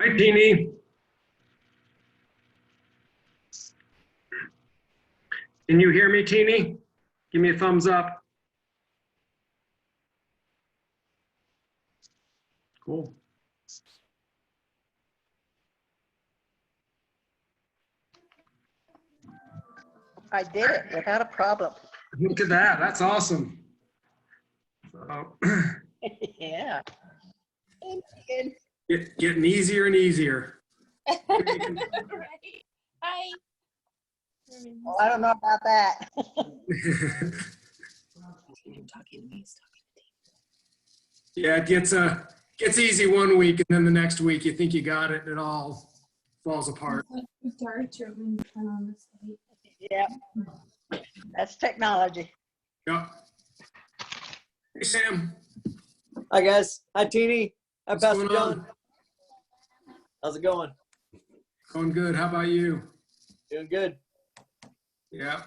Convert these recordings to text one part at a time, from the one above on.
Hi, Teeny. Can you hear me, Teeny? Give me a thumbs up. Cool. I did it without a problem. Look at that. That's awesome. So, Yeah. getting easier and easier. Right. Hi. Well, I don't know about that. Yeah, it gets easy one week, and then the next week you think you got it, and it all falls apart. Yeah. That's technology. Yeah. Hey, Sam. Hi guys. Hi Teeny. Hi What's Pastor going John. on? How's it going? Going good. How about you? Doing good. Yeah.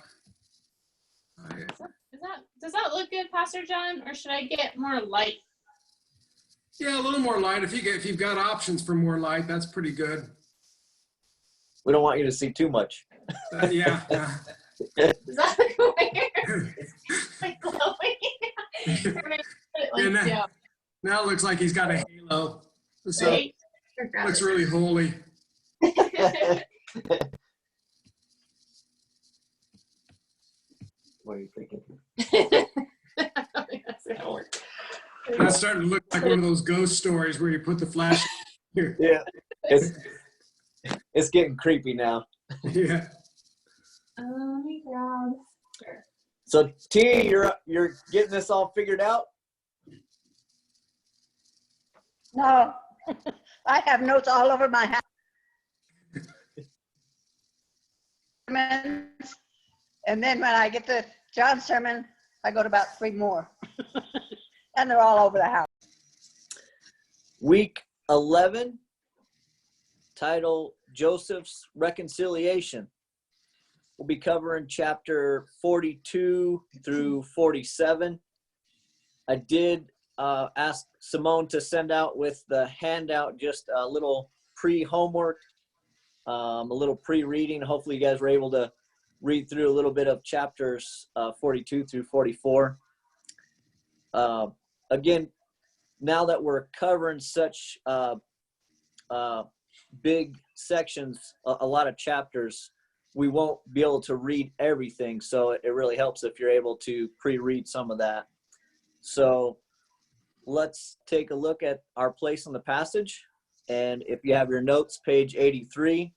Does that look good, Pastor John, or should I get more light? Yeah, a little more light. If you've got options for more light, that's pretty good. We don't want you to see too much. Yeah. Does that look weird? Like glowing? Or maybe put it like Yeah, down, now it looks like he's got a halo. So right? looks really holy. What are you thinking? I think that's gonna work. That's starting to look like one of those ghost stories where you put the flash here. Yeah. It's getting creepy now. Yeah. Let me grab. Sure. So Teeny, you're getting this all figured out? No, I have notes all over my house. And then when I get to John's sermon, I go to about 3 more. And they're all over the house. Week 11, title Joseph's Reconciliation. We'll be covering chapter 42 through 47. I did ask Simone to send out with the handout just a little pre-homework, a little pre-reading. Hopefully you guys were able to read through a little bit of chapters 42 through 44. Again, now that we're covering such big sections, a lot of chapters, we won't be able to read everything. So it really helps if you're able to pre-read some of that. So let's take a look at our place in the passage. And if you have your notes, page 83,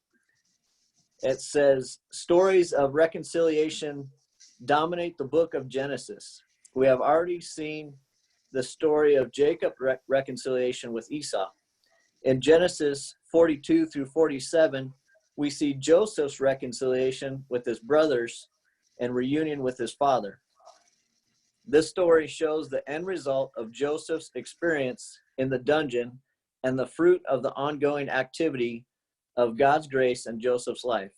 it says, stories of reconciliation dominate the book of Genesis. We have already seen the story of Jacob's reconciliation with Esau. In Genesis 42 through 47, we see Joseph's reconciliation with his brothers and reunion with his father. This story shows the end result of Joseph's experience in the dungeon and the fruit of the ongoing activity of God's grace in Joseph's life.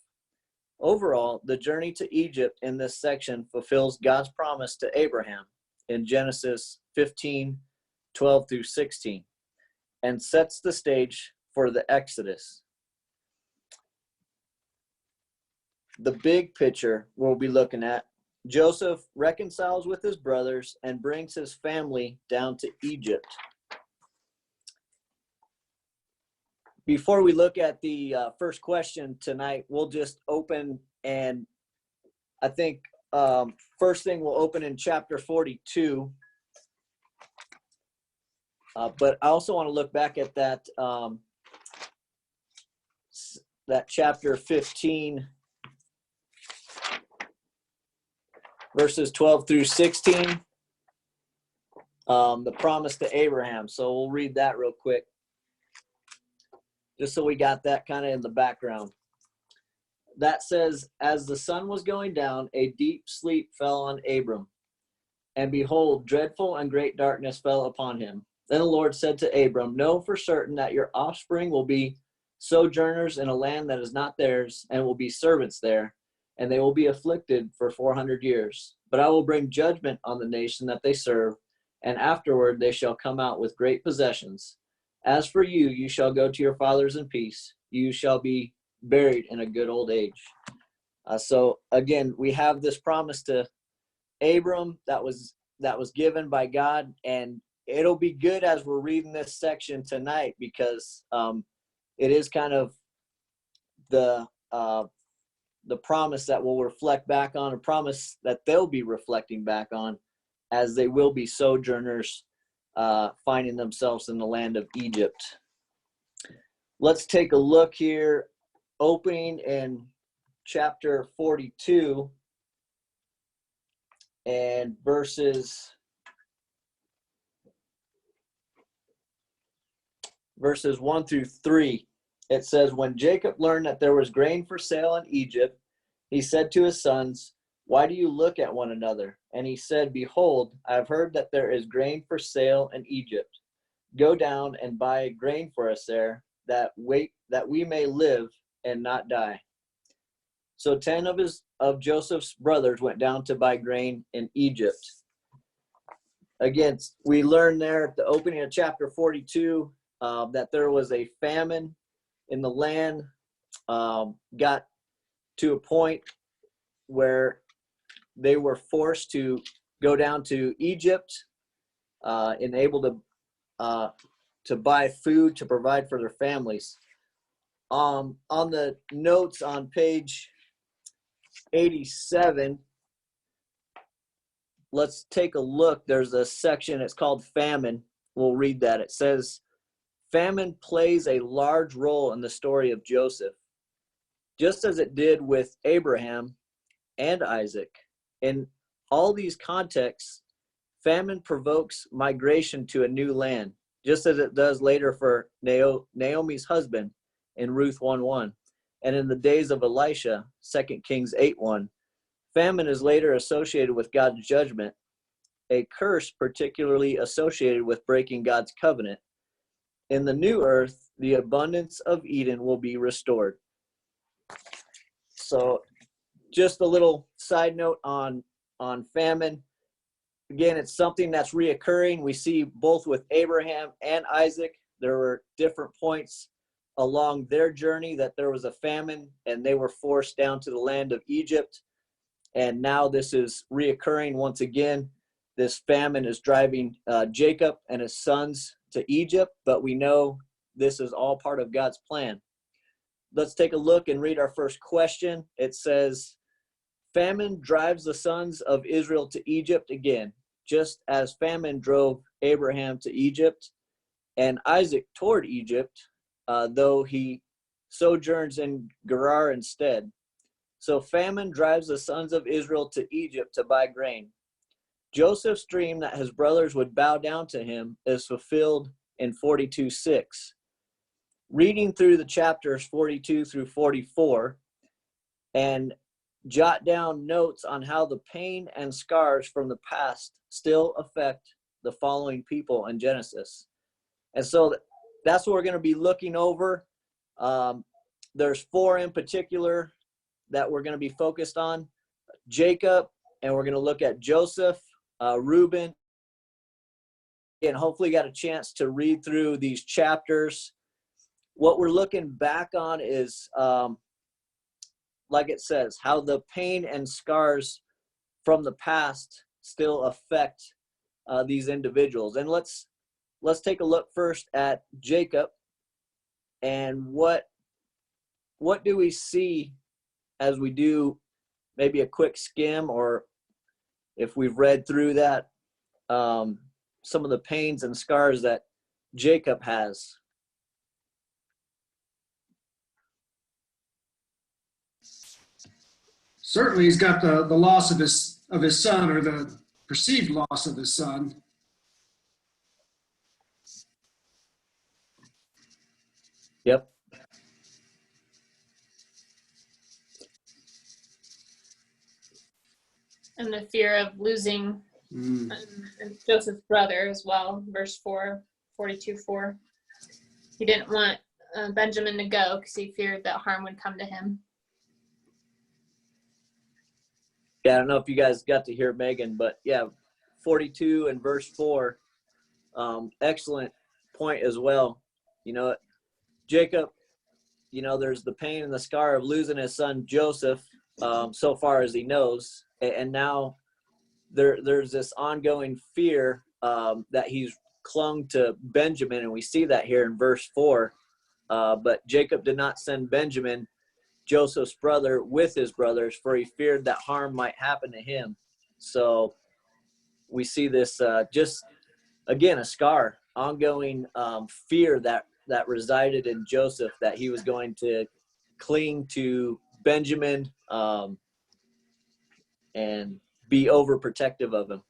Overall, the journey to Egypt in this section fulfills God's promise to Abraham in Genesis 15, 12 through 16, and sets the stage for the Exodus. The big picture we'll be looking at, Joseph reconciles with his brothers and brings his family down to Egypt. Before we look at the first question tonight, we'll just open, and I think first thing we'll open in chapter 42. But I also want to look back at that that chapter 15, verses 12 through 16, the promise to Abraham. So we'll read that real quick, just so we got that kind of in the background. That says, as the sun was going down, a deep sleep fell on Abram. And behold, dreadful and great darkness fell upon him. Then the Lord said to Abram, know for certain that your offspring will be sojourners in a land that is not theirs, and will be servants there, and they will be afflicted for 400 years. But I will bring judgment on the nation that they serve, and afterward they shall come out with great possessions. As for you, you shall go to your fathers in peace. You shall be buried in a good old age. So again, we have this promise to Abram that was given by God, and it'll be good as we're reading this section tonight, because it is kind of the promise that we'll reflect back on, a promise that they'll be reflecting back on as they will be sojourners finding themselves in the land of Egypt. Let's take a look here, opening in chapter 42 and verses 1 through 3. It says, when Jacob learned that there was grain for sale in Egypt, he said to his sons, why do you look at one another? And he said, behold, I have heard that there is grain for sale in Egypt. Go down and buy grain for us there, that we may live and not die. So 10 of Joseph's brothers went down to buy grain in Egypt. Again, we learn there at the opening of chapter 42 that there was a famine in the land. Got to a point where they were forced to go down to Egypt and able to buy food to provide for their families. On the notes on page 87, let's take a look. There's a section, it's called famine. We'll read that. It says, famine plays a large role in the story of Joseph, just as it did with Abraham and Isaac. In all these contexts, famine provokes migration to a new land, just as it does later for Naomi's husband in Ruth 1:1. And in the days of Elisha, 2 Kings 8:1, famine is later associated with God's judgment, a curse particularly associated with breaking God's covenant. In the new earth, the abundance of Eden will be restored. So just a little side note on famine. Again, it's something that's reoccurring. We see both with Abraham and Isaac, there were different points along their journey that there was a famine and they were forced down to the land of Egypt. And now this is reoccurring once again. This famine is driving Jacob and his sons to Egypt, but we know this is all part of God's plan. Let's take a look and read our first question. It says, famine drives the sons of Israel to Egypt again, just as famine drove Abraham to Egypt and Isaac toward Egypt, though he sojourns in Gerar instead. So famine drives the sons of Israel to Egypt to buy grain. Joseph's dream that his brothers would bow down to him is fulfilled in 42:6. Reading through the chapters 42 through 44 and jot down notes on how the pain and scars from the past still affect the following people in Genesis. And so that's what we're going to be looking over. There's 4 in particular that we're going to be focused on. Jacob, and we're going to look at Joseph, Reuben, and hopefully got a chance to read through these chapters. What we're looking back on is, like it says, how the pain and scars from the past still affect these individuals. And let's take a look first at Jacob and what do we see as we do maybe a quick skim, or if we've read through that, some of the pains and scars that Jacob has. Certainly, he's got the loss of his son, or the perceived loss of his son. Yep. And the fear of losing Joseph's brother as well. Verse 4, 42:4. He didn't want Benjamin to go because he feared that harm would come to him. Yeah, I don't know if you guys got to hear Megan, but yeah, 42 and verse 4, excellent point as well. You know, Jacob, you know, there's the pain and the scar of losing his son Joseph, so far as he knows, and now there's this ongoing fear that he's clung to Benjamin, and we see that here in verse 4. But Jacob did not send Benjamin, Joseph's brother, with his brothers, for he feared that harm might happen to him. So we see this just, again, a scar, ongoing fear that resided in Joseph, that he was going to cling to Benjamin and be overprotective of him.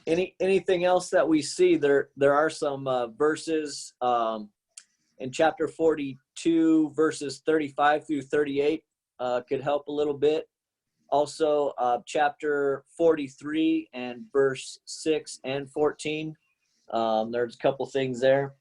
Anything else that we see? There are some verses in chapter 42, verses 35 through 38 could help a little bit. Also, chapter 43 and verse 6 and 14. There's a couple things there.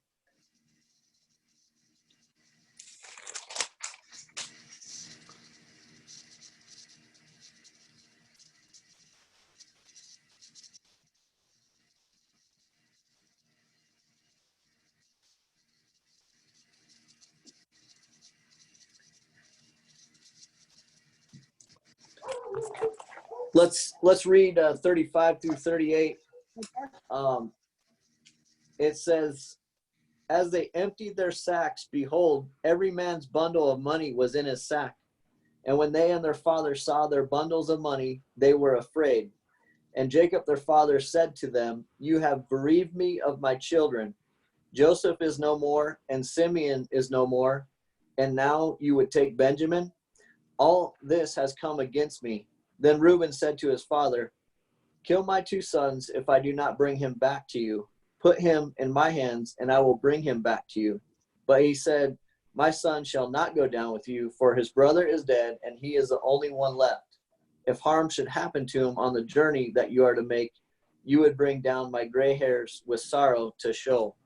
Let's read 35 through 38. It says, as they emptied their sacks, behold, every man's bundle of money was in his sack. And when they and their father saw their bundles of money, they were afraid. And Jacob their father said to them, you have bereaved me of my children. Joseph is no more, and Simeon is no more, and now you would take Benjamin? All this has come against me. Then Reuben said to his father, kill my 2 sons if I do not bring him back to you. Put him in my hands, and I will bring him back to you. But he said, my son shall not go down with you, for his brother is dead, and he is the only one left. If harm should happen to him on the journey that you are to make, you would bring down my gray hairs with sorrow to Sheol.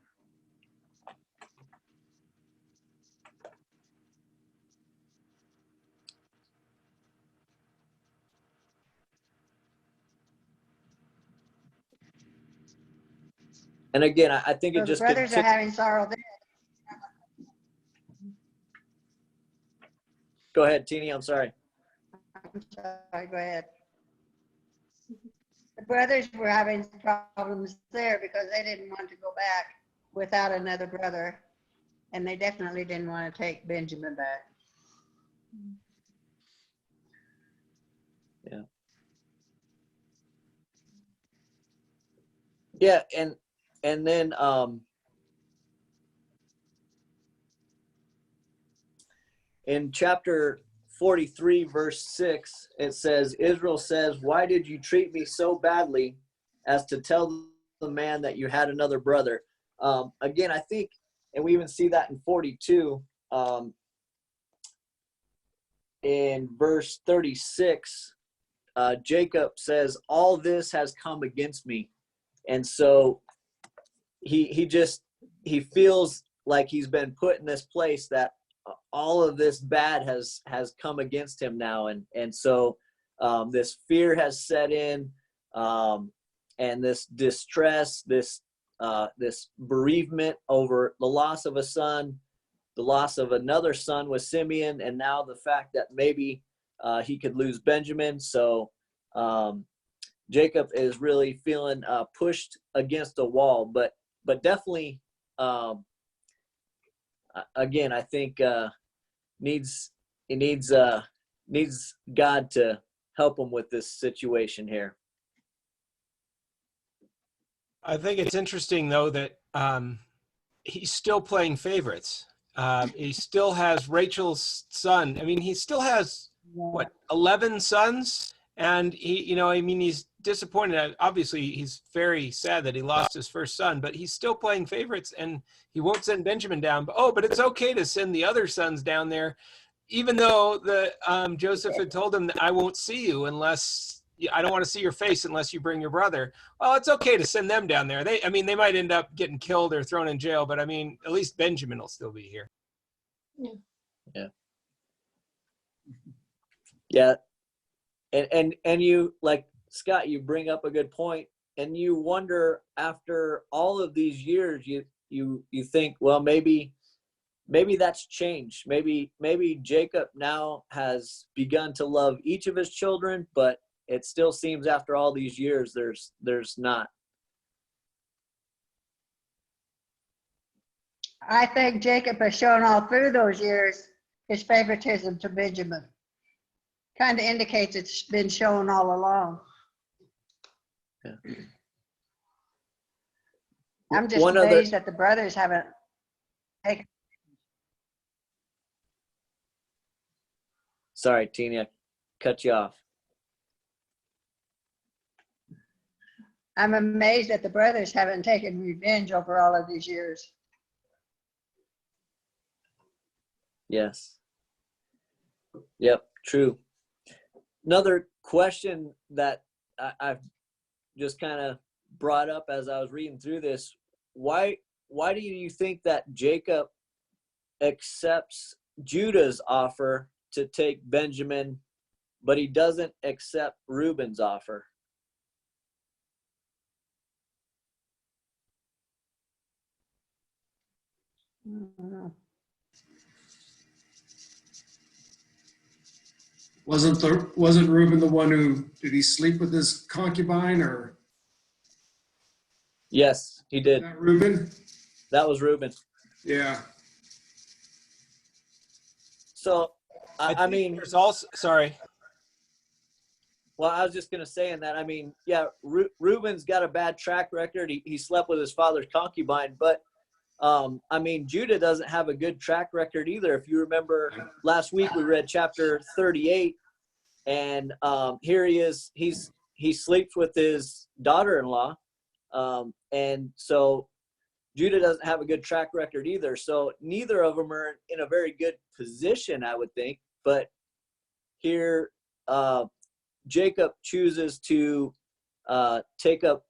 And again, I think So it the just brothers are having sorrow there. Go ahead, Teeny. I'm sorry. I'm sorry, go ahead. The brothers were having problems there because they didn't want to go back without another brother. And they definitely didn't want to take Benjamin back. Yeah, and then in chapter 43, verse 6, it says, Israel says, "Why did you treat me so badly as to tell the man that you had another brother?" Again, I think, and we even see that in 42, in verse 36, Jacob says, "All this has come against me." And so he feels like he's been put in this place that all of this bad has come against him now, and so this fear has set in, and this distress, this bereavement over the loss of a son, the loss of another son with Simeon, and now the fact that maybe he could lose Benjamin. So Jacob is really feeling pushed against a wall, but definitely, again, I think needs God to help him with this situation here. I think it's interesting, though, that he's still playing favorites. He still has Rachel's son. I mean, he still has, what, 11 sons? And he's disappointed. Obviously, he's very sad that he lost his first son, but he's still playing favorites, and he won't send Benjamin down. But it's okay to send the other sons down there, even though Joseph had told him that I won't see you unless I don't want to see your face unless you bring your brother. Well, it's okay to send them down there. They might end up getting killed or thrown in jail, but I mean, at least Benjamin will still be here. Yeah. And you, like Scott, you bring up a good point, and you wonder, after all of these years, you think, well, maybe that's changed. Maybe Jacob now has begun to love each of his children, but it still seems after all these years there's not. I think Jacob has shown all through those years his favoritism to Benjamin. Kind of indicates it's been shown all along. Yeah. I'm just amazed that the brothers haven't taken. Sorry, Tina, cut you off. I'm amazed that the brothers haven't taken revenge over all of these years. Yes. Yep, true. Another question that I've just kind of brought up as I was reading through this, why do you think that Jacob accepts Judah's offer to take Benjamin, but he doesn't accept Reuben's offer? Mm-hmm. Wasn't Reuben the one who, did he sleep with his concubine, or? Yes, he did. That Reuben? That was Reuben. Yeah. So, I think mean, there's also, sorry. Well, I was just going to say in that, I mean, yeah, Reuben's got a bad track record. He slept with his father's concubine, but I mean, Judah doesn't have a good track record either. If you remember last week, we read chapter 38, and here he is. He sleeps with his daughter-in-law, and so Judah doesn't have a good track record either. So neither of them are in a very good position, I would think. But here, Jacob chooses to take up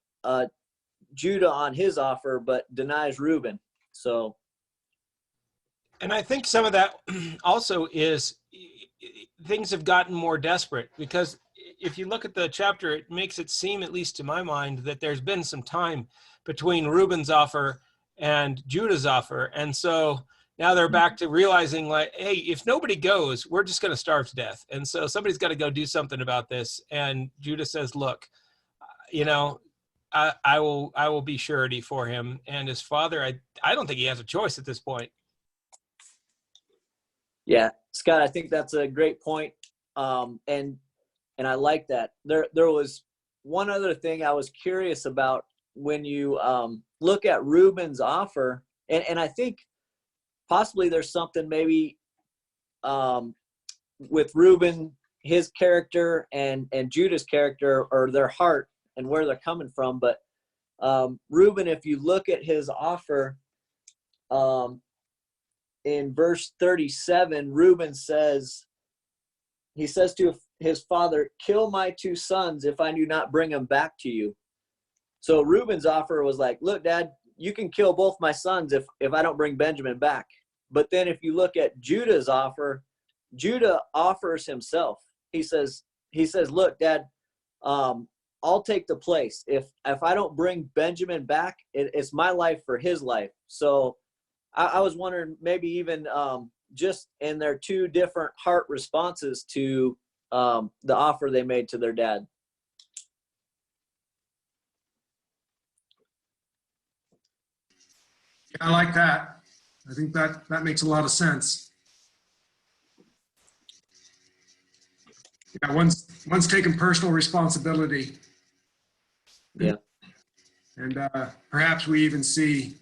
Judah on his offer, but denies Reuben. So, And I think some of that also is things have gotten more desperate, because if you look at the chapter, it makes it seem, at least to my mind, that there's been some time between Reuben's offer and Judah's offer. And so now they're back to realizing, like, hey, if nobody goes, we're just going to starve to death. And so somebody's got to go do something about this. And Judah says, look, you know, I will be surety for him. And his father, I don't think he has a choice at this point. Yeah, Scott, I think that's a great point. And I like that. There was one other thing I was curious about when you look at Reuben's offer, and I think possibly there's something maybe with Reuben, his character, and Judah's character, or their heart and where they're coming from. But Reuben, if you look at his offer, in verse 37, Reuben says, he says to his father, kill my 2 sons if I do not bring them back to you. So Reuben's offer was like, look, Dad, you can kill both my sons if I don't bring Benjamin back. But then if you look at Judah's offer, Judah offers himself. He says, look, Dad, I'll take the place. If I don't bring Benjamin back, it's my life for his life. So I was wondering, maybe even just in their 2 different heart responses to the offer they made to their dad. Yeah, I like that. I think that makes a lot of sense. Yeah, one's taking personal responsibility. Yeah. And perhaps we even see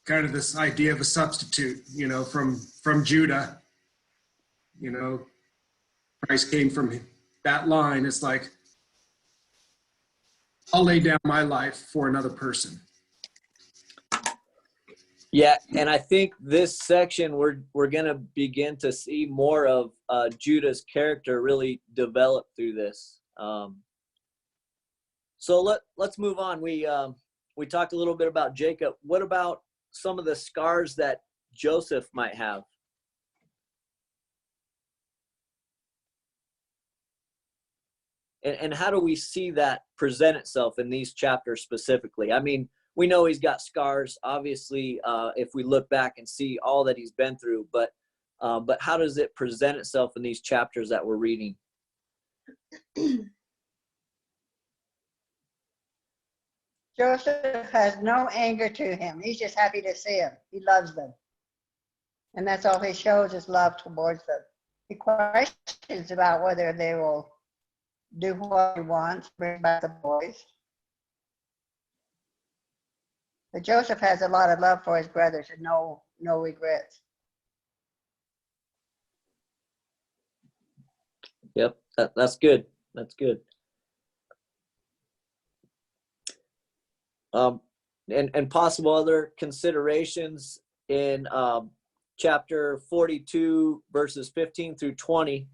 kind of this idea of a substitute, you know, from Judah. You know, Christ came from that line. It's like, I'll lay down my life for another person. Yeah, and I think this section we're gonna begin to see more of Judah's character really develop through this. So let's move on. We talked a little bit about Jacob. What about some of the scars that Joseph might have? And how do we see that present itself in these chapters specifically? I mean, we know he's got scars, obviously, if we look back and see all that he's been through, but how does it present itself in these chapters that we're reading? Joseph has no anger to him. He's just happy to see him. He loves them. And that's all he shows is love towards them. He questions about whether they will do what he wants, bring back the boys. But Joseph has a lot of love for his brothers and no regrets. Yep, that's good. That's good. And possible other considerations in chapter 42, verses 15 through 20,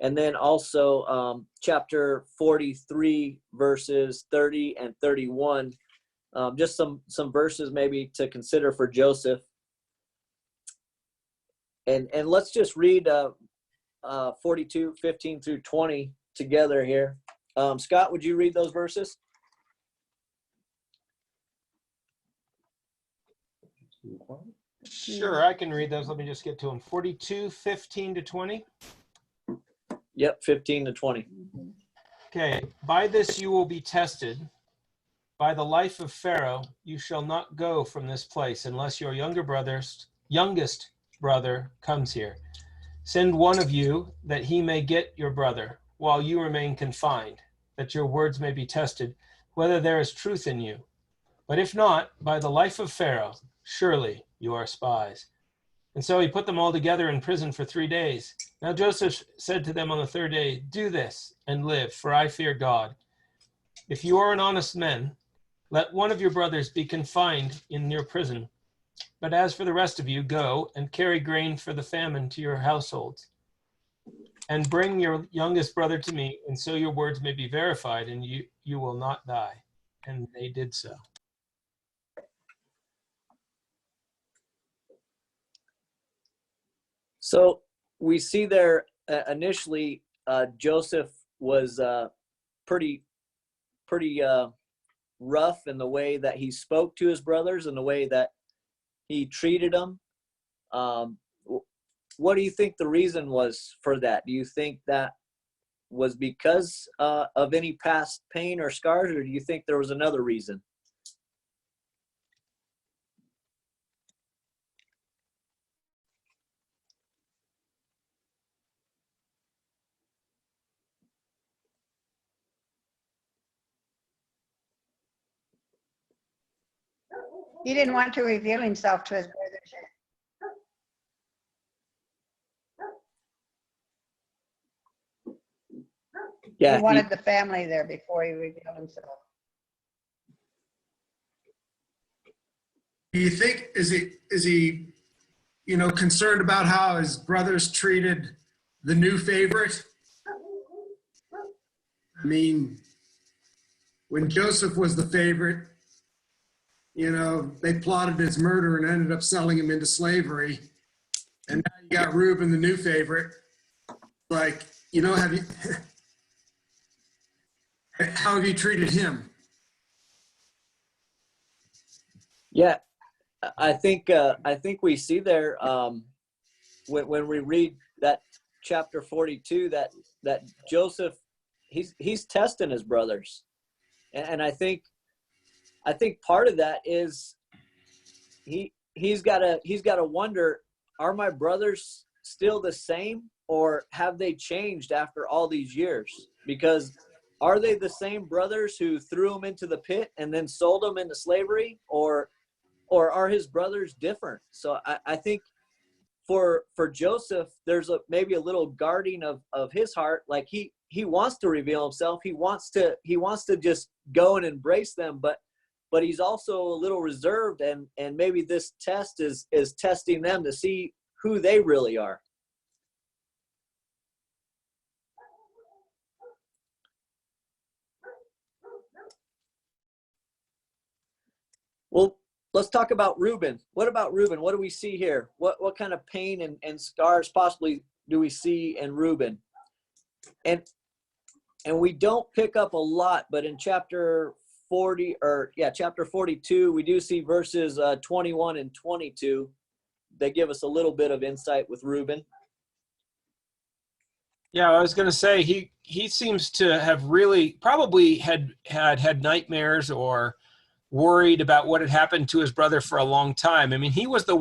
and then also chapter 43, verses 30 and 31. Just some verses maybe to consider for Joseph. And let's just read 42, 15 through 20 together here. Scott, would you read those verses? Sure, I can read those. Let me just get to them. 42, 15 to 20. Yep, 15 to 20. Okay. By this you will be tested. By the life of Pharaoh, you shall not go from this place unless your youngest brother comes here. Send one of you that he may get your brother while you remain confined, that your words may be tested, whether there is truth in you. But if not, by the life of Pharaoh, surely you are spies. And so he put them all together in prison for 3 days. Now Joseph said to them on the 3rd day, do this and live, for I fear God. If you are an honest man, let one of your brothers be confined in your prison. But as for the rest of you, go and carry grain for the famine to your households. And bring your youngest brother to me, and so your words may be verified, and you will not die. And they did so. So we see there initially Joseph was pretty rough in the way that he spoke to his brothers and the way that he treated them. What do you think the reason was for that? Do you think that was because of any past pain or scars, or do you think there was another reason? He didn't want to reveal himself to his brothers. Yeah, He wanted the family there before he revealed himself. Do you think, is he, you know, concerned about how his brothers treated the new favorite? I mean, when Joseph was the favorite, you know, they plotted his murder and ended up selling him into slavery. And now you got Reuben, the new favorite. Like, you know, how have you treated him? yeah. I think we see there when we read that chapter 42 that Joseph he's testing his brothers, and I think part of that is he's got to wonder, are my brothers still the same, or have they changed after all these years? Because are they the same brothers who threw him into the pit and then sold him into slavery, or are his brothers different? So I think for Joseph, there's maybe a little guarding of his heart. Like he wants to reveal himself. He wants to just go and embrace them, but he's also a little reserved, and maybe this test is testing them to see who they really are. Well, let's talk about Reuben. What about Reuben? What do we see here? What kind of pain and scars possibly do we see in Reuben? And we don't pick up a lot, but in chapter 42, we do see verses 21 and 22. They give us a little bit of insight with Reuben. Yeah, I was going to say he seems to have really probably had nightmares or worried about what had happened to his brother for a long time. I mean, he was the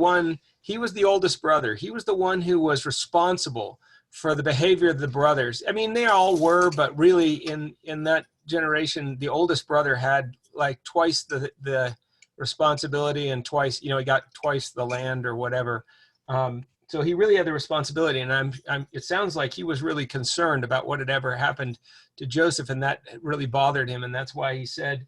oldest brother. He was the one who was responsible for the behavior of the brothers. I mean, they all were, but really in that generation, the oldest brother had like twice the responsibility, and twice, you know, he got twice the land or whatever. So he really had the responsibility, and it sounds like he was really concerned about what had ever happened to Joseph, and that really bothered him, and that's why he said,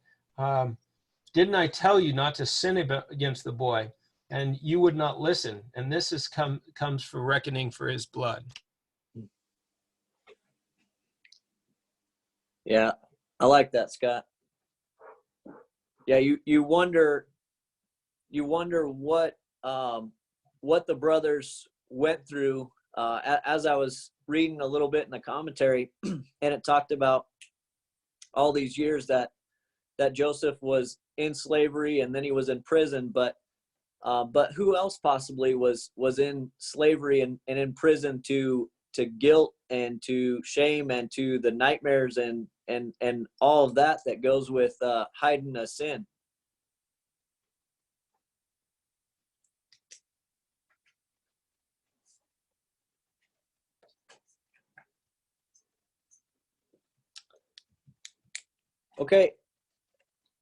didn't I tell you not to sin against the boy? And you would not listen. And this comes for reckoning for his blood. Yeah, I like that, Scott. Yeah, you wonder what the brothers went through. As I was reading a little bit in the commentary, and it talked about all these years that Joseph was in slavery, and then he was in prison, but who else possibly was in slavery and in prison to guilt and to shame and to the nightmares and all of that goes with hiding a sin. Okay,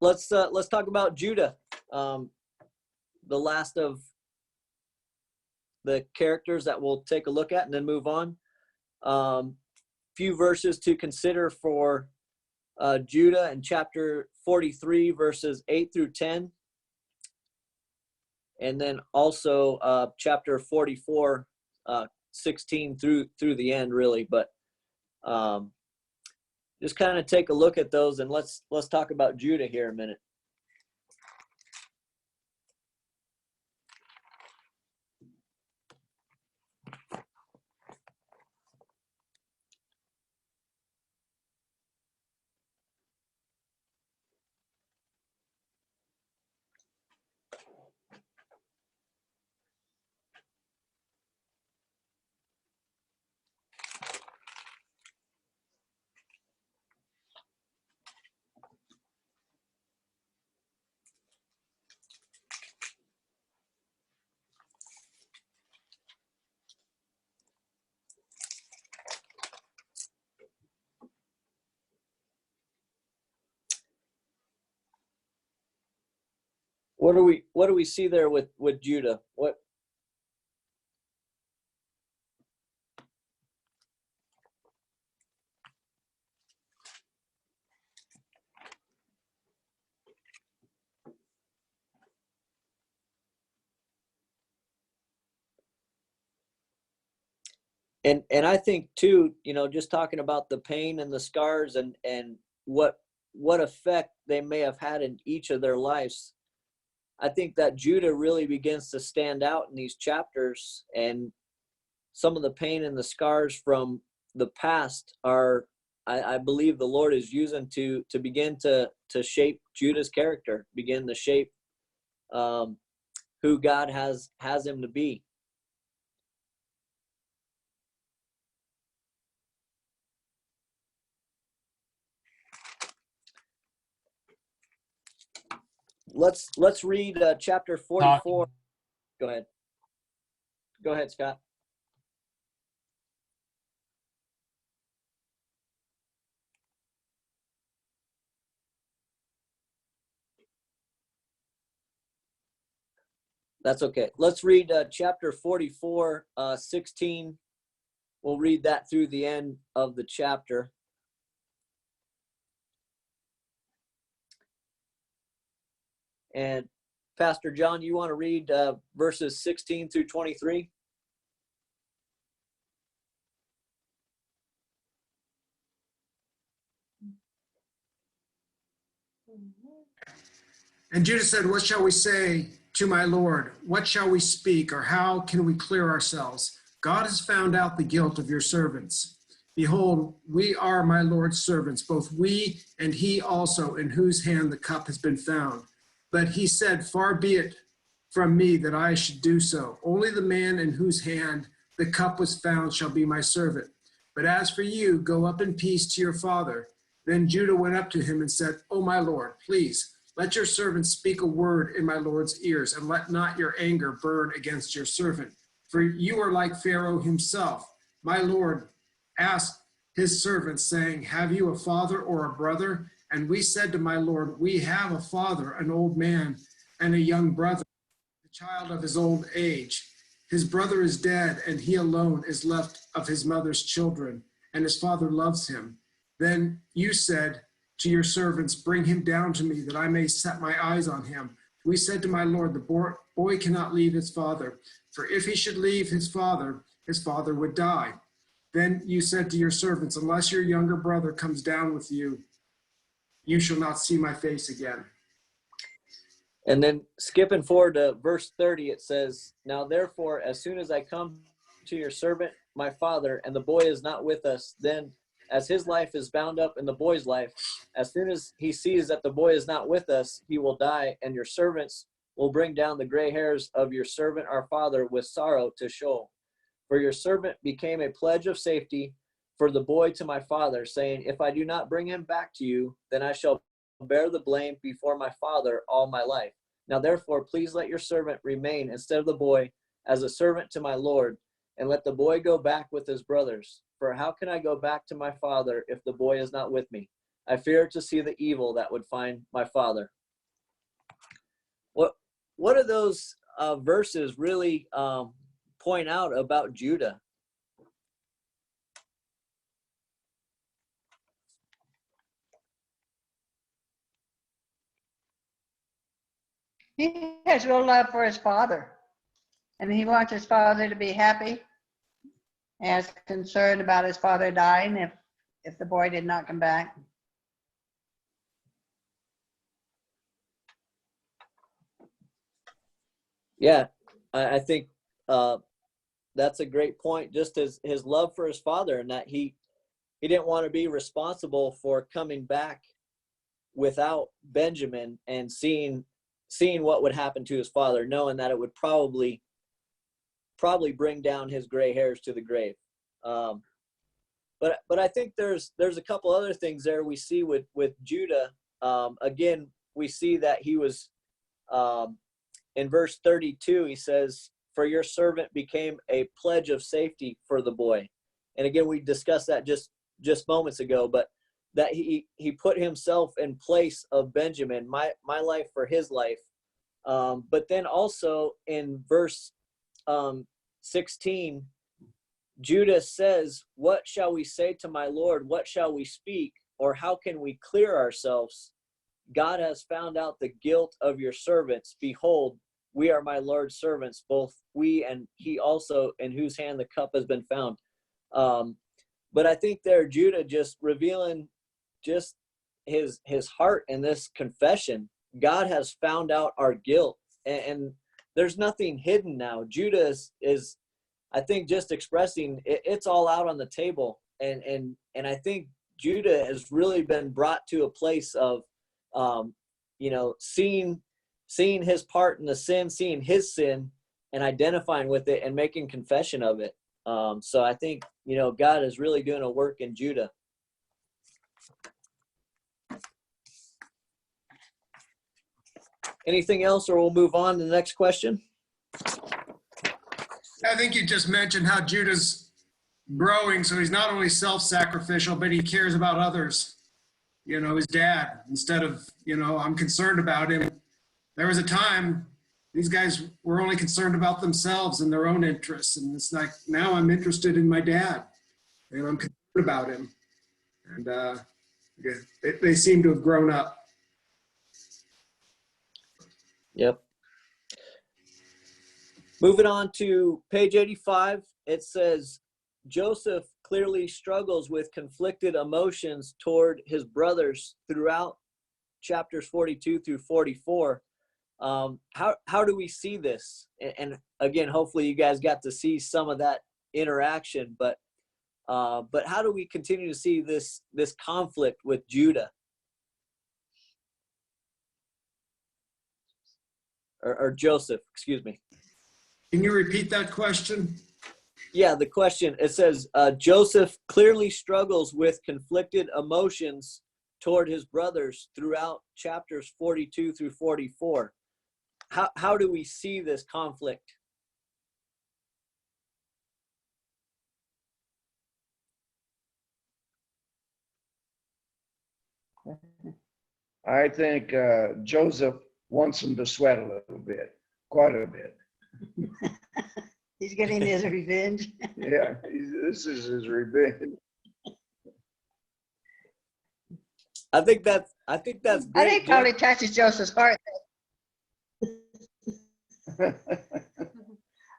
let's talk about Judah, the last of the characters that we'll take a look at and then move on. Few verses to consider for Judah in chapter 43, verses 8 through 10, and then also chapter 44, 16 through the end, really. But just kind of take a look at those, and let's talk about Judah here a minute. What do we see there with Judah? What? And I think too, just talking about the pain and the scars and what effect they may have had in each of their lives. I think that Judah really begins to stand out in these chapters, and some of the pain and the scars from the past are, I believe the Lord is using to begin to shape Judah's character, begin to shape who God has him to be. Let's read chapter 44. Go ahead, Scott. That's okay. Let's read chapter 44, 16. We'll read that through the end of the chapter. And Pastor John, you want to read verses 16 through 23? And Judah said, what shall we say to my Lord? What shall we speak, or how can we clear ourselves? God has found out the guilt of your servants. Behold, we are my Lord's servants, both we and he also, in whose hand the cup has been found. But he said, far be it from me that I should do so. Only the man in whose hand the cup was found shall be my servant. But as for you, go up in peace to your father. Then Judah went up to him and said, O my Lord, please, let your servant speak a word in my Lord's ears, and let not your anger burn against your servant. For you are like Pharaoh himself. My Lord asked his servants, saying, have you a father or a brother? And we said to my Lord, we have a father, an old man, and a young brother, the child of his old age. His brother is dead, and he alone is left of his mother's children, and his father loves him. Then you said to your servants, bring him down to me, that I may set my eyes on him. We said to my Lord, the boy cannot leave his father, for if he should leave his father would die. Then you said to your servants, unless your younger brother comes down with you, you shall not see my face again. And then skipping forward to verse 30, it says, now therefore, as soon as I come to your servant, my father, and the boy is not with us, then as his life is bound up in the boy's life, as soon as he sees that the boy is not with us, he will die, and your servants will bring down the gray hairs of your servant, our father, with sorrow to Sheol. For your servant became a pledge of safety for the boy to my father, saying, if I do not bring him back to you, then I shall bear the blame before my father all my life. Now therefore, please let your servant remain instead of the boy as a servant to my Lord, and let the boy go back with his brothers. For how can I go back to my father if the boy is not with me? I fear to see the evil that would find my father. What do those verses really point out about Judah? He has real love for his father, and he wants his father to be happy, and is concerned about his father dying if the boy did not come back. Yeah, I think that's a great point. Just as his love for his father, and that he didn't want to be responsible for coming back without Benjamin and seeing what would happen to his father, knowing that it would probably bring down his gray hairs to the grave. But I think there's a couple other things there we see with Judah. Again, we see that he was in verse 32. He says, "For your servant became a pledge of safety for the boy." And again, we discussed that just moments ago, but that he put himself in place of Benjamin, my life for his life, But then also in verse 16, Judah says, "What shall we say to my Lord? What shall we speak? Or how can we clear ourselves? God has found out the guilt of your servants. Behold, we are my Lord's servants, both we and he also, in whose hand the cup has been found." But I think there Judah just revealing just his heart in this confession. God has found out our guilt, and there's nothing hidden now. Judah is I think just expressing it's all out on the table, and I think Judah has really been brought to a place of seeing his part in the sin, seeing his sin, and identifying with it and making confession of it. So I think God is really doing a work in Judah. Anything else, or we'll move on to the next question? I think you just mentioned how Judah's growing, so he's not only self-sacrificial, but he cares about others. His dad, instead of, I'm concerned about him. There was a time these guys were only concerned about themselves and their own interests. And it's like, now I'm interested in my dad and I'm concerned about him. And they seem to have grown up. Yep. Moving on to page 85, it says, Joseph clearly struggles with conflicted emotions toward his brothers throughout chapters 42 through 44. How do we see this? And again, hopefully you guys got to see some of that interaction, but how do we continue to see this conflict with Judah? Or Joseph, excuse me. Can you repeat that question? Yeah, the question, it says, Joseph clearly struggles with conflicted emotions toward his brothers throughout chapters 42 through 44. How do we see this conflict? I think Joseph wants him to sweat a little bit, quite a bit. He's getting his revenge. Yeah, this is his revenge. I think that's I great. think it probably touches Joseph's heart.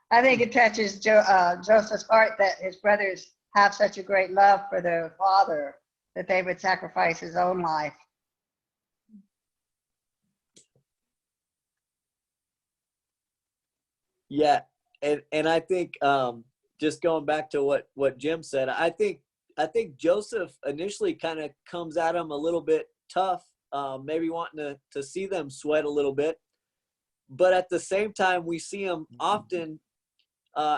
I think it touches Joseph's heart that his brothers have such a great love for their father that they would sacrifice his own life. Yeah, and I think just going back to what Jim said, I think Joseph initially kind of comes at him a little bit tough, maybe wanting to see them sweat a little bit, but at the same time we see him often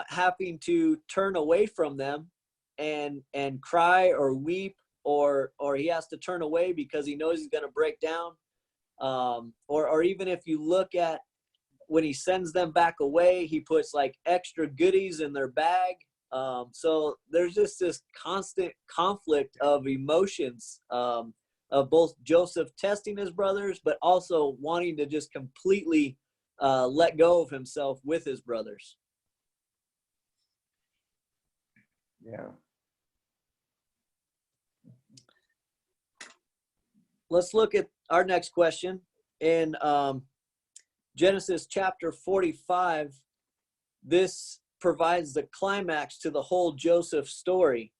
having to turn away from them and cry or weep, or he has to turn away because he knows he's going to break down, or even if you look at when he sends them back away, he puts like extra goodies in their bag. So there's just this constant conflict of emotions, of both Joseph testing his brothers, but also wanting to just completely let go of himself with his brothers. Yeah. Let's look at our next question. In Genesis chapter 45, this provides the climax to the whole Joseph story.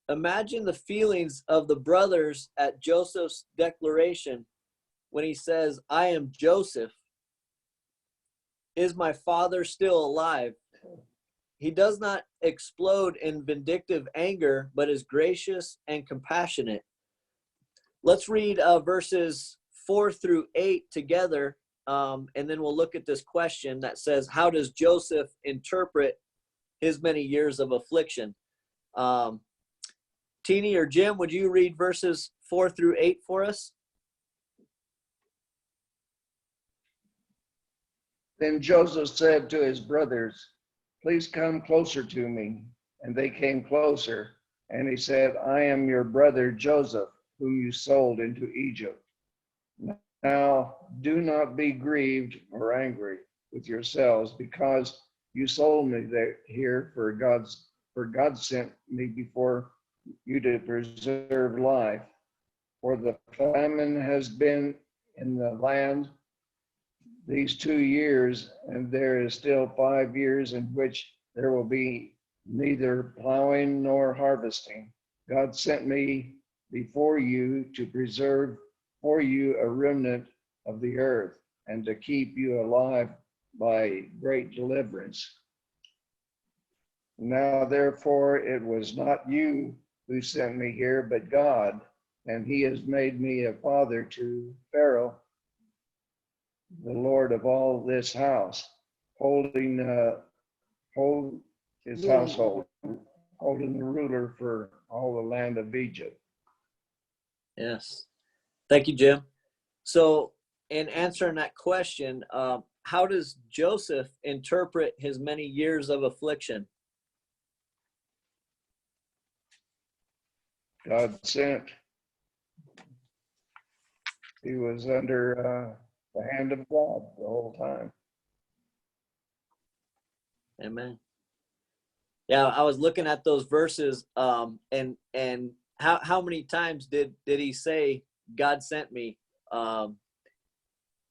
Imagine the feelings of the brothers at Joseph's declaration when he says, "I am Joseph. Is my father still alive?" He does not explode in vindictive anger, but is gracious and compassionate. Let's read verses 4 through 8 together. And then we'll look at this question that says, how does Joseph interpret his many years of affliction? Teeny or Jim, would you read verses 4 through 8 for us? Then Joseph said to his brothers, "Please come closer to me." And they came closer. And he said, "I am your brother Joseph, whom you sold into Egypt. Now do not be grieved or angry with yourselves because you sold me here for God sent me before you to preserve life. For the famine has been in the land these 2 years, and there is still 5 years in which there will be neither plowing nor harvesting. God sent me before you to preserve for you a remnant of the earth and to keep you alive by great deliverance. Now, therefore, it was not you who sent me here, but God, and he has made me a father to Pharaoh, the Lord of all this house, holding his household, holding the ruler for all the land of Egypt. Yes. Thank you, Jim. So in answering that question, how does Joseph interpret his many years of affliction? God sent. He was under the hand of God the whole time. Amen. Yeah, I was looking at those verses, and how many times did he say God sent me,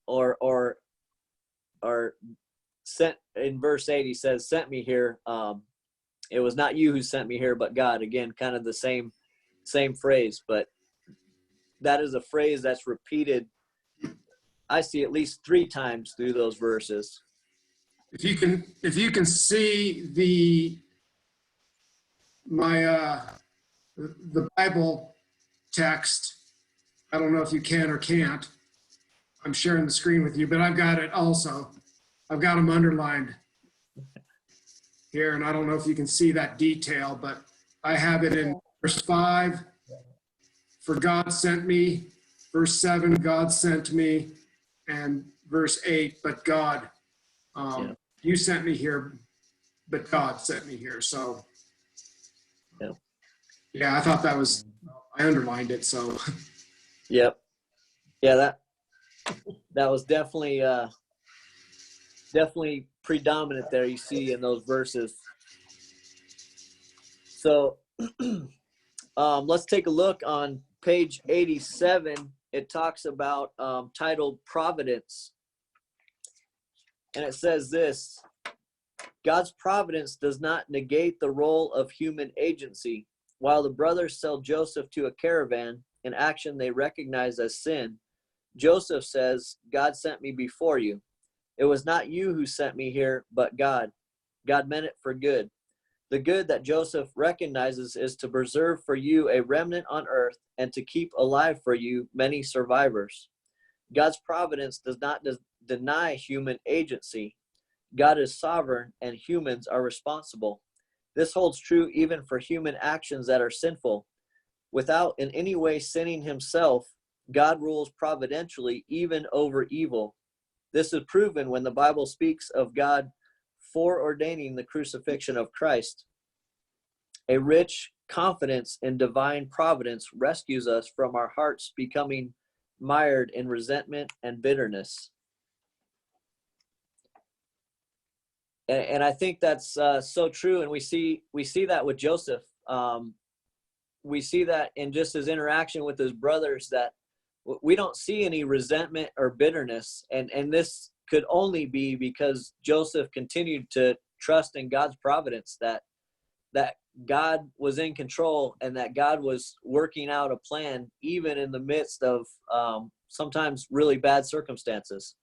or sent in verse 8? He says, "Sent me here." It was not you who sent me here, but God. Again, kind of the same phrase, but that is a phrase that's repeated. I see at least 3 times through those verses. If you can see the Bible text, I don't know if you can or can't. I'm sharing the screen with you, but I've got it also. I've got them underlined here, and I don't know if you can see that detail, but I have it in verse 5, for God sent me, verse 7, God sent me, and verse 8, but God, you sent me here, but God sent me here. So, yeah, I thought that was, I underlined it, so. Yep. Yeah, that was definitely predominant there, you see in those verses. So let's take a look on page 87. It talks about titled Providence. And it says this: God's providence does not negate the role of human agency. While the brothers sell Joseph to a caravan, an action they recognize as sin, Joseph says, God sent me before you. It was not you who sent me here, but God. God meant it for good. The good that Joseph recognizes is to preserve for you a remnant on earth and to keep alive for you many survivors. God's providence does not deny human agency. God is sovereign and humans are responsible. This holds true even for human actions that are sinful. Without in any way sinning himself, God rules providentially even over evil. This is proven when the Bible speaks of God foreordaining the crucifixion of Christ. A rich confidence in divine providence rescues us from our hearts becoming mired in resentment and bitterness. And I think that's so true. And we see that with Joseph. We see that in just his interaction with his brothers, that we don't see any resentment or bitterness. And this could only be because Joseph continued to trust in God's providence, that God was in control and that God was working out a plan even in the midst of sometimes really bad circumstances.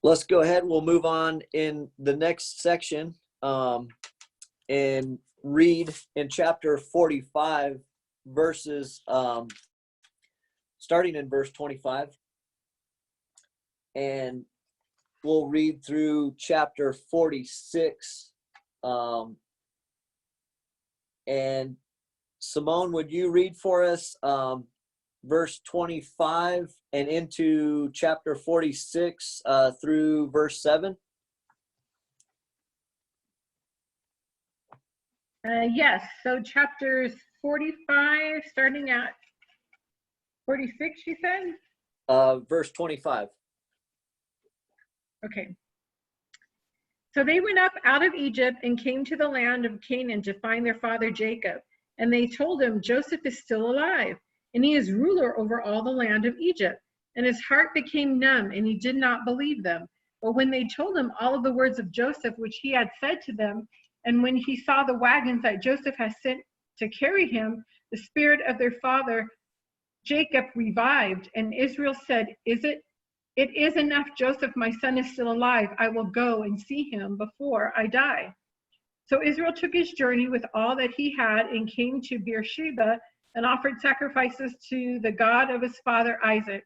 Let's go ahead. We'll move on in the next section and read in chapter 45 verses starting in verse 25, and we'll read through chapter 46. And Simone, would you read for us verse 25 and into chapter 46 through verse 7? Yes, so chapters 45, starting at 46, you said? Verse 25. Okay. So they went up out of Egypt and came to the land of Canaan to find their father Jacob. And they told him, Joseph is still alive, and he is ruler over all the land of Egypt. And his heart became numb, and he did not believe them. But when they told him all of the words of Joseph, which he had said to them, and when he saw the wagons that Joseph had sent to carry him, the spirit of their father Jacob revived. And Israel said, It is enough, Joseph, my son is still alive. I will go and see him before I die. So Israel took his journey with all that he had and came to Beersheba and offered sacrifices to the God of his father Isaac.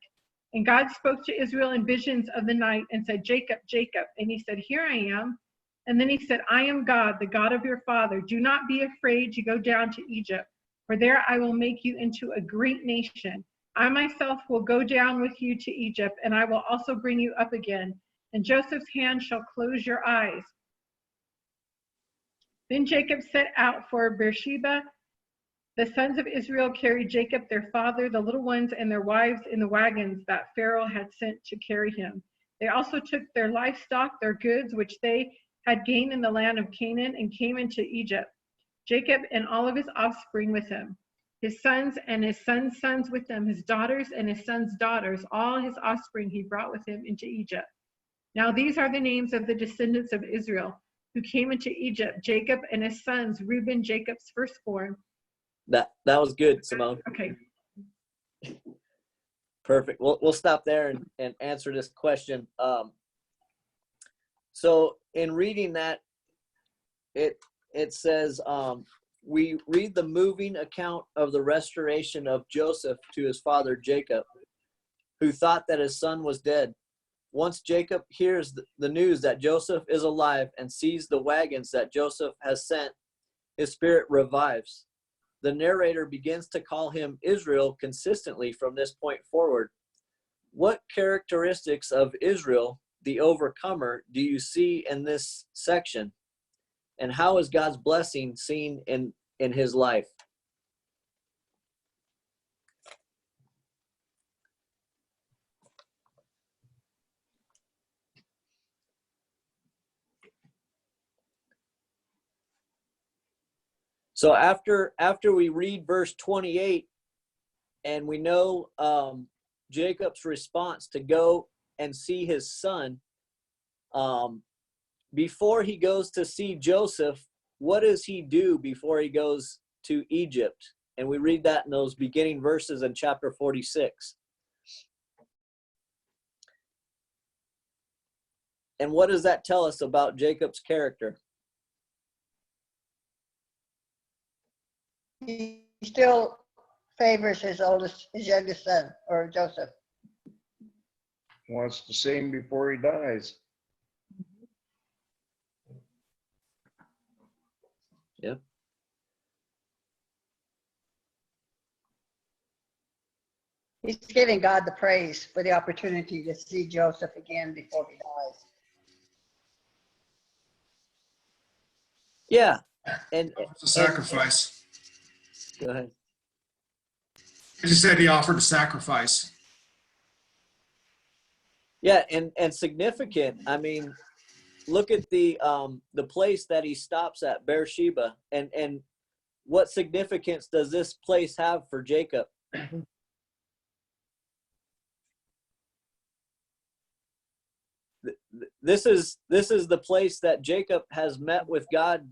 And God spoke to Israel in visions of the night and said, Jacob, Jacob. And he said, Here I am. And then he said, I am God, the God of your father. Do not be afraid to go down to Egypt, for there I will make you into a great nation. I myself will go down with you to Egypt, and I will also bring you up again. And Joseph's hand shall close your eyes. Then Jacob set out for Beersheba. The sons of Israel carried Jacob, their father, the little ones, and their wives in the wagons that Pharaoh had sent to carry him. They also took their livestock, their goods, which they had gained in the land of Canaan, and came into Egypt. Jacob and all of his offspring with him, his sons and his sons' sons with them, his daughters and his sons' daughters, all his offspring he brought with him into Egypt. Now these are the names of the descendants of Israel who came into Egypt, Jacob and his sons, Reuben, Jacob's firstborn. That was good, Simone. Okay. Perfect. We'll stop there and answer this question. So in reading that, it says, we read the moving account of the restoration of Joseph to his father Jacob, who thought that his son was dead. Once Jacob hears the news that Joseph is alive and sees the wagons that Joseph has sent, his spirit revives. The narrator begins to call him Israel consistently from this point forward. What characteristics of Israel, the overcomer, do you see in this section? And how is God's blessing seen in his life? So after we read verse 28, and we know Jacob's response to go and see his son, before he goes to see Joseph, what does he do before he goes to Egypt? And we read that in those beginning verses in chapter 46. And what does that tell us about Jacob's character? He still favors his youngest son, or Joseph. Wants to see him before he dies. Yep. He's giving God the praise for the opportunity to see Joseph again before he dies. Yeah. And It's a sacrifice. go ahead. I just said he offered a sacrifice. Yeah, and significant. I mean, look at the place that he stops at, Beersheba, and what significance does this place have for Jacob? This is the place that Jacob has met with God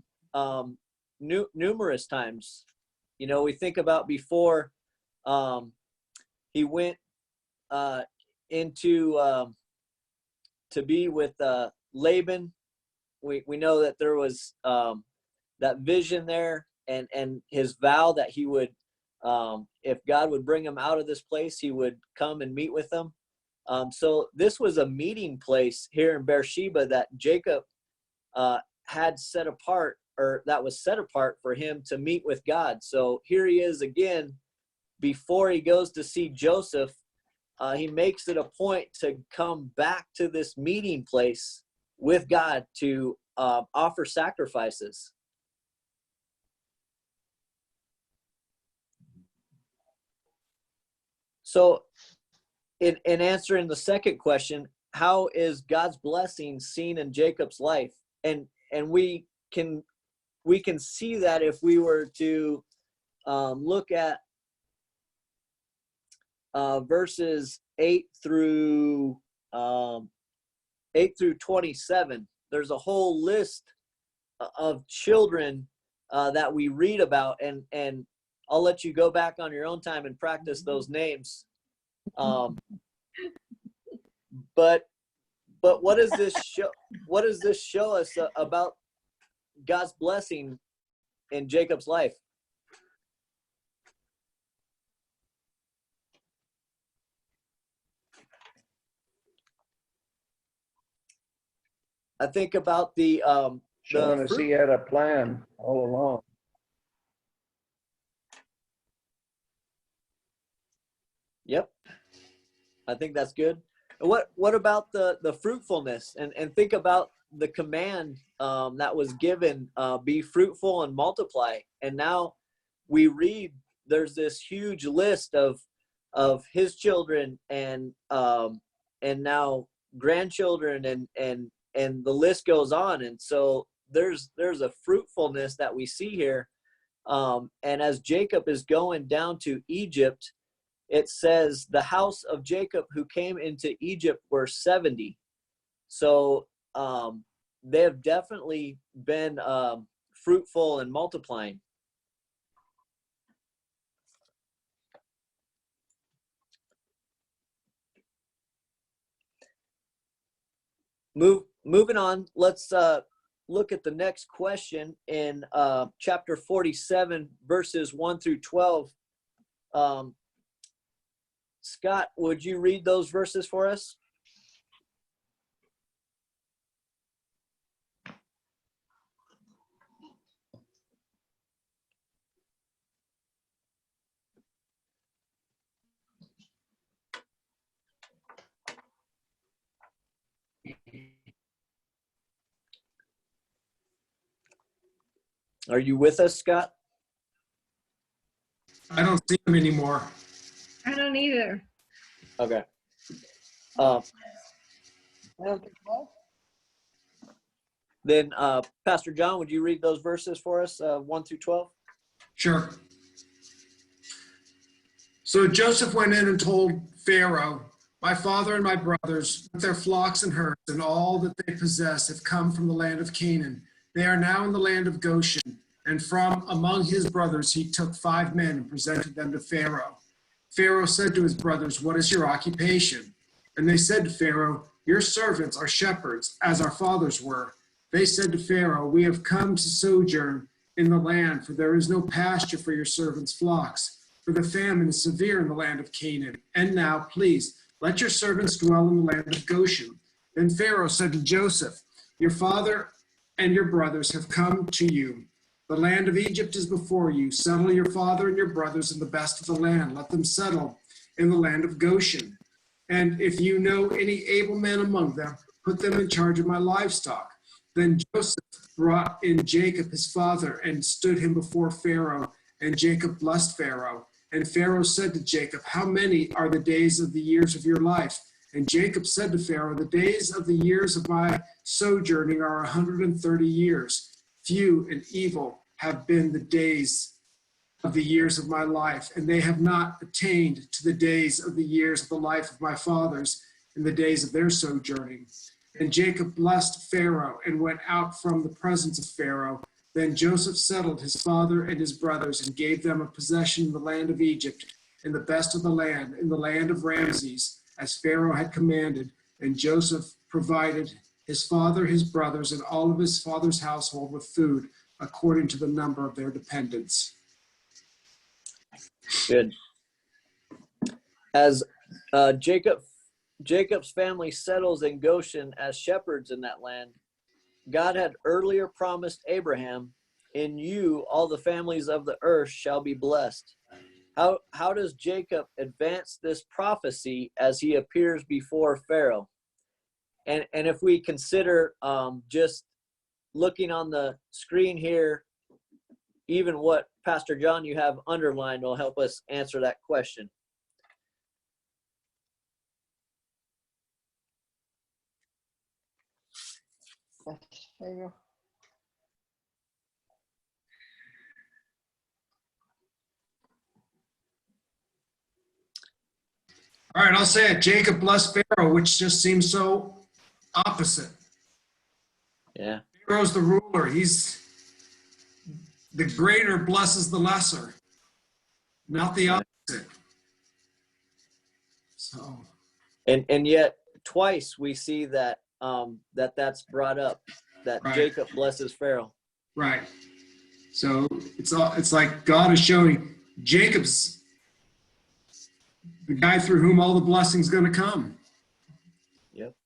numerous times. You know, we think about before he went into to be with Laban. We know that there was that vision there, and his vow that he would, if God would bring him out of this place, he would come and meet with them. So this was a meeting place here in Beersheba that Jacob had set apart, or that was set apart for him to meet with God. So here he is again, before he goes to see Joseph. He makes it a point to come back to this meeting place with God to offer sacrifices. So in answering the second question, how is God's blessing seen in Jacob's life? And we can see that if we were to look at verses 8 through 27. There's a whole list of children that we read about, and I'll let you go back on your own time and practice those names. But what does this show? What does this show us about God's blessing in Jacob's life? I think about the Showing us he had a plan all along. Yep, I think that's good. What about the fruitfulness, and think about the command that was given, be fruitful and multiply. And now we read there's this huge list of his children and now grandchildren and the list goes on. And so there's a fruitfulness that we see here. And as Jacob is going down to Egypt, it says the house of Jacob who came into Egypt were 70. So they have definitely been fruitful and multiplying. Moving on, let's look at the next question in chapter 47, verses 1 through 12. Scott, would you read those verses for us? Are you with us, Scott? I don't see them anymore. I don't either. Okay. I don't think so. Then Pastor John, would you read those verses for us, 1 through 12? Sure. So Joseph went in and told Pharaoh, my father and my brothers, with their flocks and herds and all that they possess, have come from the land of Canaan. They are now in the land of Goshen. And from among his brothers, he took 5 men and presented them to Pharaoh. Pharaoh said to his brothers, what is your occupation? And they said to Pharaoh, your servants are shepherds, as our fathers were. They said to Pharaoh, we have come to sojourn in the land, for there is no pasture for your servants' flocks, for the famine is severe in the land of Canaan. And now, please, let your servants dwell in the land of Goshen. Then Pharaoh said to Joseph, your father and your brothers have come to you. The land of Egypt is before you. Settle your father and your brothers in the best of the land. Let them settle in the land of Goshen. And if you know any able men among them, put them in charge of my livestock. Then Joseph brought in Jacob his father and stood him before Pharaoh. And Jacob blessed Pharaoh. And Pharaoh said to Jacob, how many are the days of the years of your life? And Jacob said to Pharaoh, the days of the years of my sojourning are 130 years. Few and evil have been the days of the years of my life, and they have not attained to the days of the years of the life of my fathers in the days of their sojourning. And Jacob blessed Pharaoh and went out from the presence of Pharaoh. Then Joseph settled his father and his brothers and gave them a possession in the land of Egypt, in the best of the land, in the land of Ramses, as Pharaoh had commanded. And Joseph provided his father, his brothers, and all of his father's household with food, according to the number of their dependents. Good. As Jacob's family settles in Goshen as shepherds in that land, God had earlier promised Abraham, in you all the families of the earth shall be blessed. How does Jacob advance this prophecy as he appears before Pharaoh? And if we consider just looking on the screen here, even what Pastor John you have underlined will help us answer that question. Bless Pharaoh. All right, I'll say it. Jacob blessed Pharaoh, which just seems so opposite. Yeah. Pharaoh's the ruler. He's the greater blesses the lesser, not the opposite. So, And yet twice we see that that's brought up, that Right. Jacob blesses Pharaoh. right. So it's like God is showing Jacob's the guy through whom all the blessing's going to come. Yep.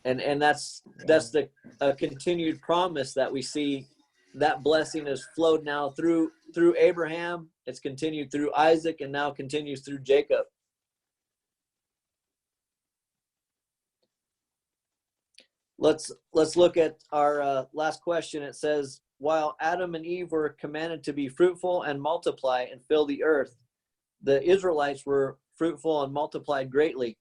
And that's the continued promise that we see. That blessing has flowed now through Abraham. It's continued through Isaac, and now continues through Jacob. Let's look at our last question. It says, while Adam and Eve were commanded to be fruitful and multiply and fill the earth, the Israelites were fruitful and multiplied greatly.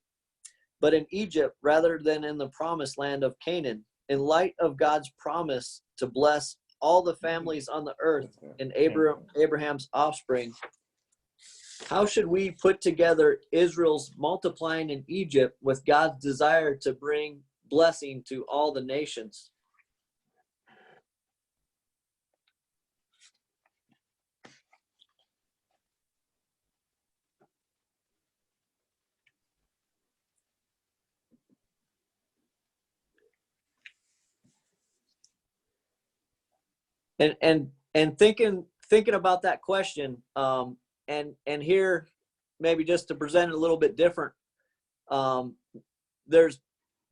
But in Egypt, rather than in the promised land of Canaan, in light of God's promise to bless all the families on the earth in Abraham's offspring, how should we put together Israel's multiplying in Egypt with God's desire to bring blessing to all the nations? And thinking about that question, and here maybe just to present it a little bit different, there's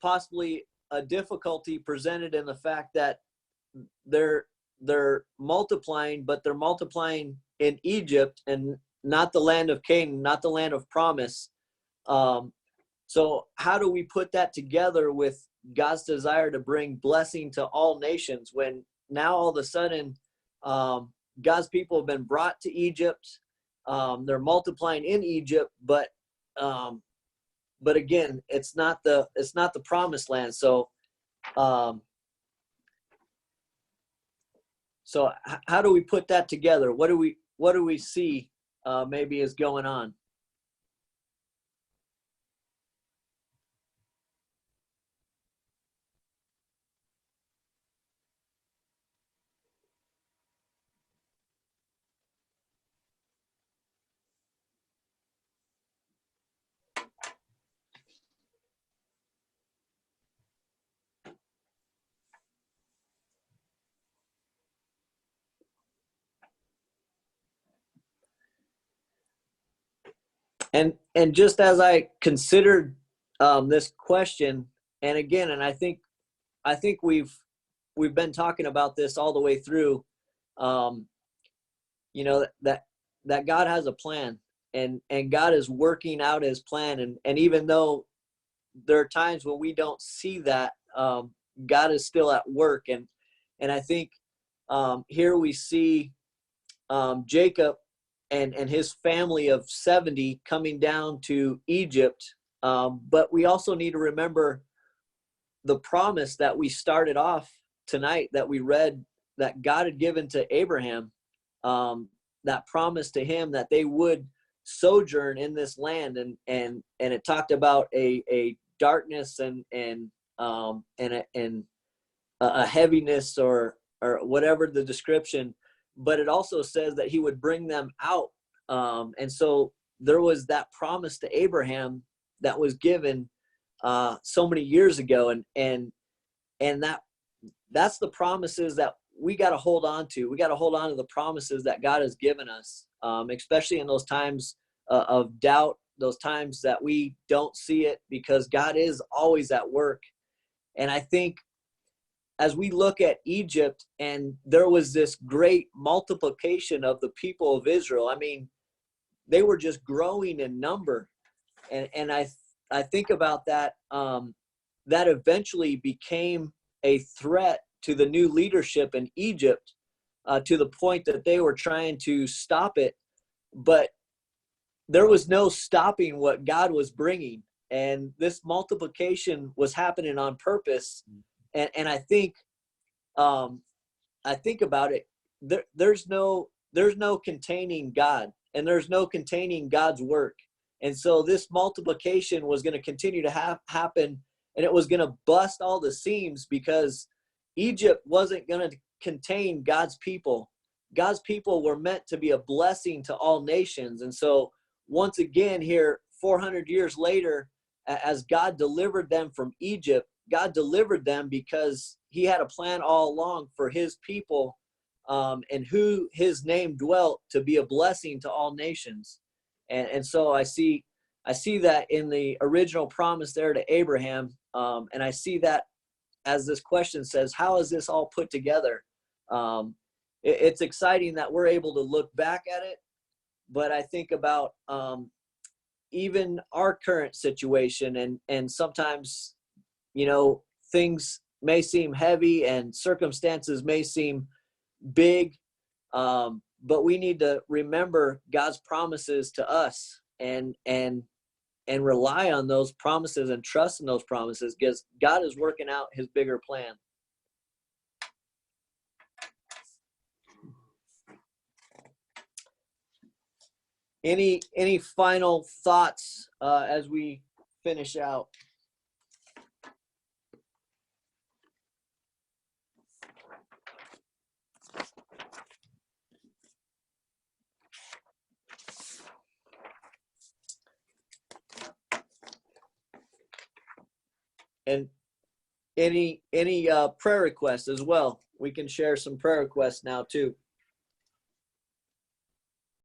possibly a difficulty presented in the fact that they're multiplying, but they're multiplying in Egypt and not the land of Canaan, not the land of promise. So how do we put that together with God's desire to bring blessing to all nations when now all of a sudden God's people have been brought to Egypt? They're multiplying in Egypt, but again, it's not the promised land. So how do we put that together? What do we see maybe is going on? And just as I considered this question, and again, and I think we've been talking about this all the way through, you know, that God has a plan, and God is working out his plan, and even though there are times when we don't see that, God is still at work, and I think here we see Jacob and his family of 70 coming down to Egypt. But we also need to remember the promise that we started off tonight, that we read, that God had given to Abraham, that promise to him that they would sojourn in this land. And it talked about a darkness and a heaviness or whatever the description, but it also says that he would bring them out. And so there was that promise to Abraham that was given so many years ago. And that's the promises that we got to hold on to. We got to hold on to the promises that God has given us, especially in those times of doubt, those times that we don't see it, because God is always at work. And I think as we look at Egypt, and there was this great multiplication of the people of Israel, I mean, they were just growing in number. And I think about that, that eventually became a threat to the new leadership in Egypt, to the point that they were trying to stop it. But there was no stopping what God was bringing. and this multiplication was happening on purpose. And I think about it, there's no containing God, and there's no containing God's work. And so this multiplication was going to continue to happen, and it was going to bust all the seams, because Egypt wasn't going to contain God's people. God's people were meant to be a blessing to all nations. And so once again here, 400 years later, as God delivered them from Egypt, God delivered them because he had a plan all along for his people, and who his name dwelt, to be a blessing to all nations. And so I see that in the original promise there to Abraham. And I see that as this question says, how is this all put together? It's exciting that we're able to look back at it, but I think about even our current situation, and sometimes, things may seem heavy and circumstances may seem big, but we need to remember God's promises to us, and rely on those promises and trust in those promises, because God is working out his bigger plan. Any final thoughts as we finish out? And any prayer requests as well. We can share some prayer requests now too.